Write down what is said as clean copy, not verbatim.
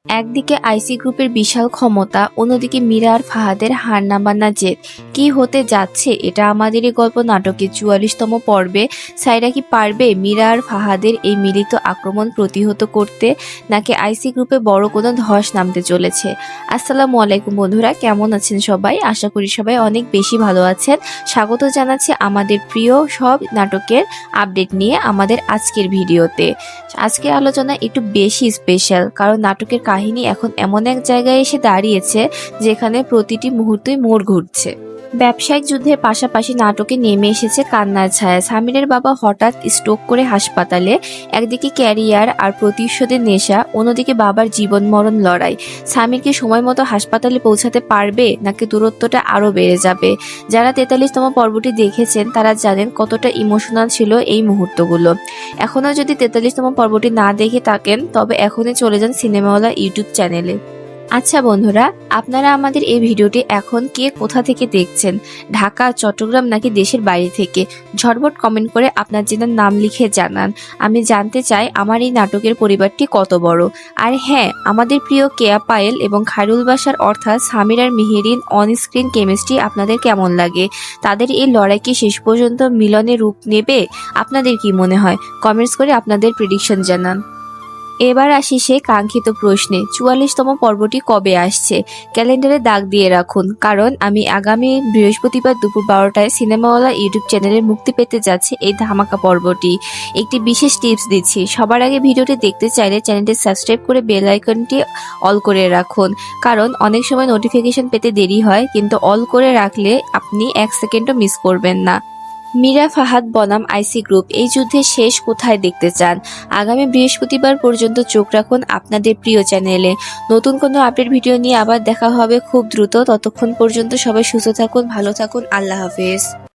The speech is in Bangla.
একদিকে আইসি গ্রুপের বিশাল ক্ষমতা, অন্যদিকে মীরা আর ফাহাদের হার না মানা জেদ। কি হতে যাচ্ছে এটা আমাদেরই গল্প নাটকের ৪৪তম পর্বে। সাইরা কি পারবে মীরা আর ফাহাদের এই মিলিত আক্রমণ প্রতিহত করতে, নাকি আইসি গ্রুপে বড় কোনো ধস নামতে চলেছে? আসসালামু আলাইকুম বন্ধুরা, কেমন আছেন সবাই? আশা করি সবাই অনেক বেশি ভালো আছেন। স্বাগত জানাচ্ছি আমাদের প্রিয় সব নাটকের আপডেট নিয়ে আমাদের আজকের ভিডিওতে। আজকের আলোচনা একটু বেশি স্পেশাল, কারণ নাটকের কাহিনী এখন এমন এক জায়গায় এসে দাঁড়িয়েছে যেখানে প্রতিটি মুহূর্তেই মোড় ঘুরছে। ব্যবসায়িক যুদ্ধের পাশাপাশি নাটকে নেমে এসেছে কান্নার ছায়া। সামিরের বাবা হঠাৎ স্ট্রোক করে হাসপাতালে। একদিকে ক্যারিয়ার আর প্রতিশোধের নেশা, অন্যদিকে বাবার জীবন মরণ লড়াই। সামিরকে সময় মতো হাসপাতালে পৌঁছাতে পারবে, নাকি দূরত্বটা আরো বেড়ে যাবে? যারা ৪৩তম পর্বটি দেখেছেন তারা জানেন কতটা ইমোশনাল ছিল এই মুহূর্তগুলো। এখনও যদি ৪৩তম পর্বটি না দেখে থাকেন তবে এখনই চলে যান সিনেমাওয়ালা ইউটিউব চ্যানেলে। আচ্ছা বন্ধুরা, আপনারা আমাদের এই ভিডিওটি এখন কে কোথা থেকে দেখছেন? ঢাকা, চট্টগ্রাম নাকি দেশের বাইরে থেকে? ঝটপট কমেন্ট করে আপনার জেনার নাম লিখে জানান। আমি জানতে চাই আমার এই নাটকের পরিবারটি কত বড়। আর হ্যাঁ, আমাদের প্রিয় কেয়া পায়েল এবং খায়রুল বাশার অর্থাৎ সামির আর মেহেরিন অন স্ক্রিন কেমিস্ট্রি আপনাদের কেমন লাগে? তাদের এই লড়াই কি শেষ পর্যন্ত মিলনে রূপ নেবে? আপনাদের কি মনে হয়? কমেন্টস করে আপনাদের প্রেডিকশন জানান। এবার আসি সে কাঙ্ক্ষিত প্রশ্নে, ৪৪তম পর্বটি কবে আসছে? ক্যালেন্ডারে দাগ দিয়ে রাখুন, কারণ আমি আগামী বৃহস্পতিবার দুপুর ১২টায় সিনেমাওয়ালা ইউটিউব চ্যানেলে মুক্তি পেতে যাচ্ছে এই ধামাকা পর্বটি। একটি বিশেষ টিপস দিচ্ছি, সবার আগে ভিডিওটি দেখতে চাইলে চ্যানেলটি সাবস্ক্রাইব করে বেল আইকনটি অল করে রাখুন, কারণ অনেক সময় নোটিফিকেশন পেতে দেরি হয়, কিন্তু অল করে রাখলে আপনি ১ সেকেন্ডও মিস করবেন না। মীরা ফাহাদ বনাম আইসি গ্রুপ, এই যুদ্ধের শেষ কোথায় দেখতে চান? আগামী বৃহস্পতিবার পর্যন্ত চোখ রাখুন আপনাদের প্রিয় চ্যানেলে। নতুন কোনো আপডেট ভিডিও নিয়ে আবার দেখা হবে খুব দ্রুত। ততক্ষণ পর্যন্ত সবাই সুস্থ থাকুন, ভালো থাকুন। আল্লাহ হাফেজ।